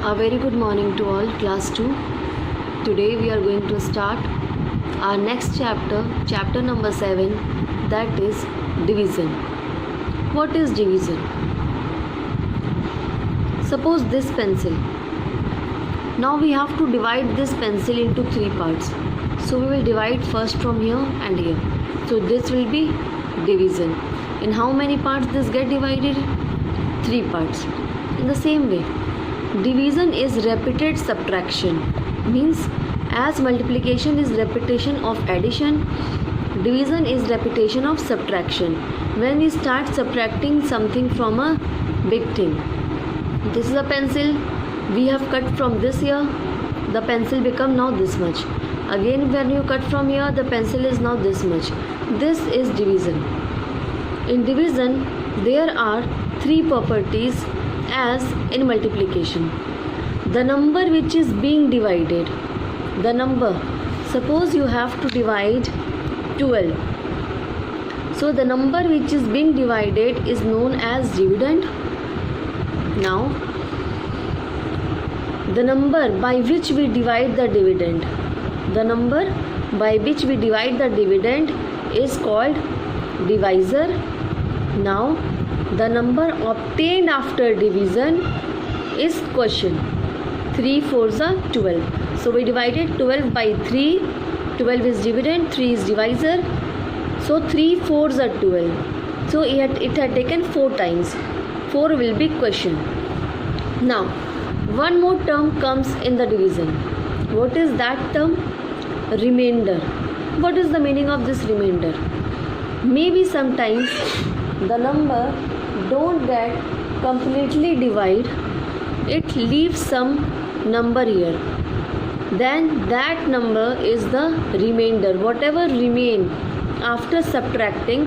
A very good morning to all, class 2. Today we are going to start our next chapter number 7, that is division. What is division? Suppose this pencil. Now we have to divide this pencil into 3 parts. So we will divide first from here and here. So this will be division. In how many parts this get divided? 3 parts. In the same way, division is repeated subtraction, means as multiplication is repetition of addition, division is repetition of subtraction. When we start subtracting something from a big thing, this is a pencil, we have cut from this here, the pencil become now this much. Again when you cut from here, the pencil is now this much. This is division. In division there are 3 properties as in multiplication. The number which is being divided, the number, suppose you have to divide 12. So the number which is being divided is known as dividend. Now the number by which we divide the dividend, the number by which we divide the dividend is called divisor. Now the number obtained after division is quotient. 3 4s are 12. So we divided 12 by 3. 12 is dividend, 3 is divisor. So 3 4s are 12. So it had taken 4 times. 4 will be quotient. Now one more term comes in the division. What is that term? Remainder. What is the meaning of this remainder? Maybe sometimes the number don't get completely divided, it leaves some number here, then that number is the remainder. Whatever remain after subtracting,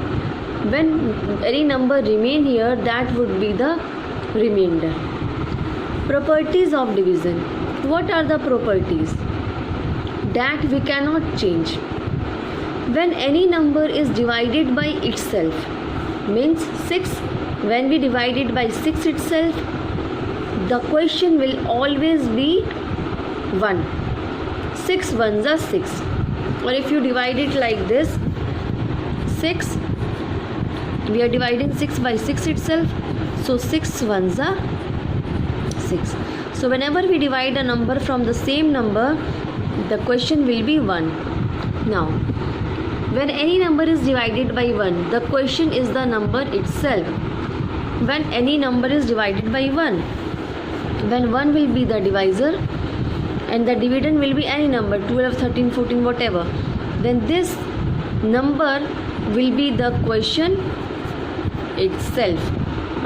when any number remain here, that would be the remainder. Properties of division. What are the properties? That we cannot change. When any number is divided by itself, means 6, when we divide it by 6 itself, the question will always be 1. 6 ones are 6. Or if you divide it like this, 6, we are dividing 6 by 6 itself, so 6 ones are 6. So whenever we divide a number from the same number, the question will be 1. Now when any number is divided by 1, the question is the number itself. When any number is divided by 1, when 1 will be the divisor and the dividend will be any number, 12, 13, 14, whatever, then this number will be the question itself.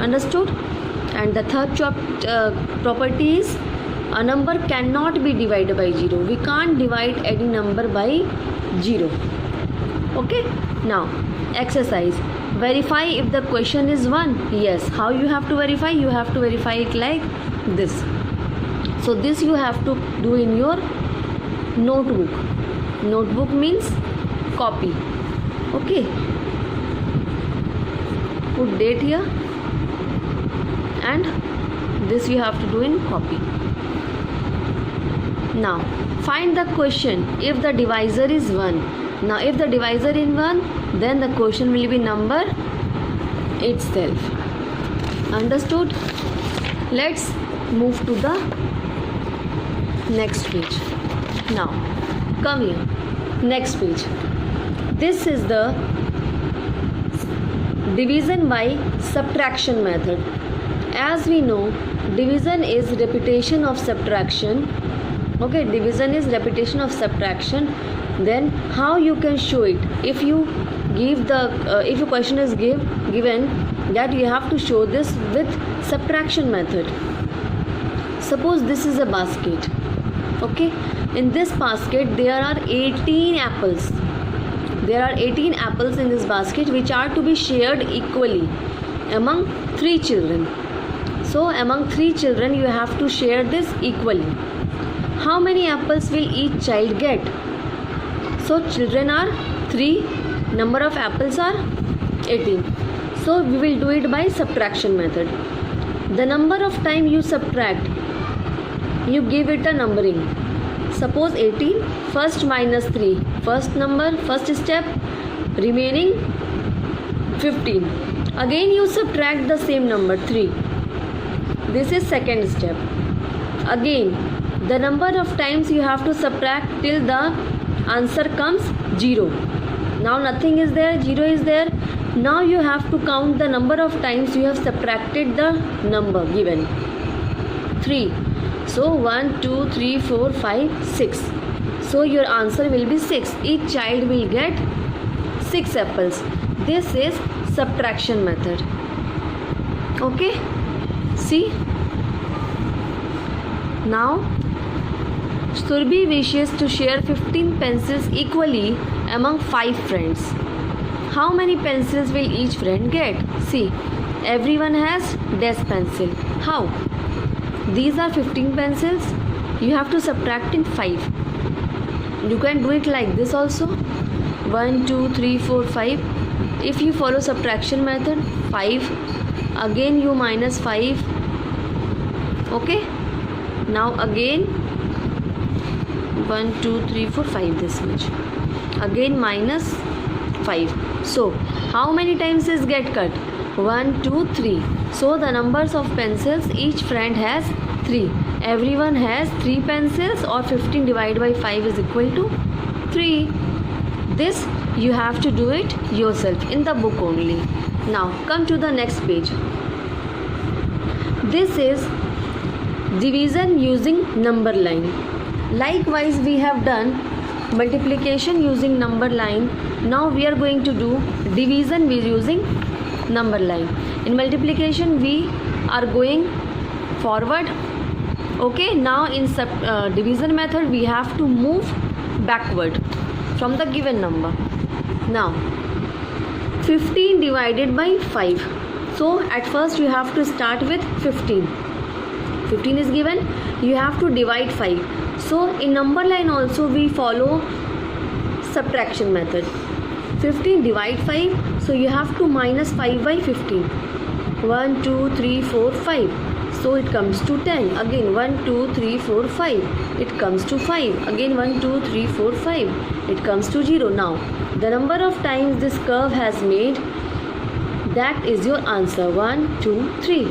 Understood? And the third property is a number cannot be divided by 0. We can't divide any number by 0. Okay, now exercise. Verify if the question is 1. Yes. How you have to verify? You have to verify it like this. So this you have to do in your notebook. Notebook means copy. Okay. Put date here and this you have to do in copy. Now find the question if the divisor is 1. Now if the divisor is 1, then the question will be number itself. Understood? Let's move to the next page. Now come here. Next page. This is the division by subtraction method. As we know, division is repetition of subtraction. Okay, division is repetition of subtraction. Then how you can show it? If you give the if a question is given that you have to show this with subtraction method. Suppose this is a basket. Okay, in this basket there are 18 apples. There are 18 apples in this basket which are to be shared equally among 3 children. So among 3 children you have to share this equally. How many apples will each child get? So children are 3, number of apples are 18. So we will do it by subtraction method. The number of time you subtract you give it a numbering. Suppose 18, first minus 3, first number, first step, remaining 15. Again you subtract the same number 3. This is second step. Again the number of times you have to subtract till the answer comes 0. Now nothing is there, 0 is there. Now you have to count the number of times you have subtracted the number given 3. So 1, 2, 3, 4, 5, 6. So your answer will be 6. Each child will get 6 apples. This is subtraction method. Okay, see. Now Surbhi wishes to share 15 pencils equally among 5 friends. How many pencils will each friend get? See, everyone has dash pencil. How? These are 15 pencils. You have to subtract in 5. You can do it like this also. 1, 2, 3, 4, 5. If you follow subtraction method, 5. Again you minus 5. Okay. Now again 1, 2, 3, 4, 5 this much. Again minus 5. So how many times is get cut? 1, 2, 3. So the numbers of pencils each friend has 3. Everyone has 3 pencils, or 15 divided by 5 is equal to 3. This you have to do it yourself in the book only. Now come to the next page. This is division using number line. Likewise we have done multiplication using number line. Now we are going to do division with using number line. In multiplication we are going forward. Okay, now in division method we have to move backward from the given number. Now 15 divided by 5. So at first you have to start with 15. 15 is given, you have to divide 5. So in number line also we follow subtraction method. 15 divide 5, so you have to minus 5 by 15. 1, 2, 3, 4, 5. So it comes to 10. Again 1, 2, 3, 4, 5. It comes to 5. Again 1, 2, 3, 4, 5. It comes to 0. Now the number of times this curve has made, that is your answer. 1, 2, 3.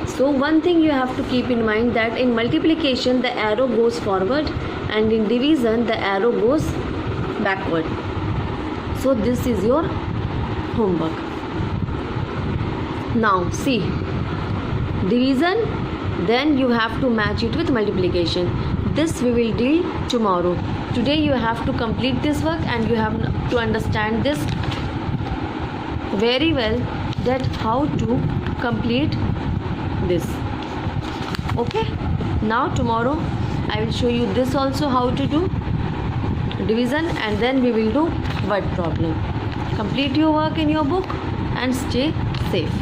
So one thing you have to keep in mind, that in multiplication the arrow goes forward and in division the arrow goes backward. So this is your homework. Now see, division, then you have to match it with multiplication. This we will deal tomorrow. Today you have to complete this work and you have to understand this very well, that how to complete this. Okay, now tomorrow I will show you this also, how to do division, and then we will do word problem. Complete your work in your book and stay safe.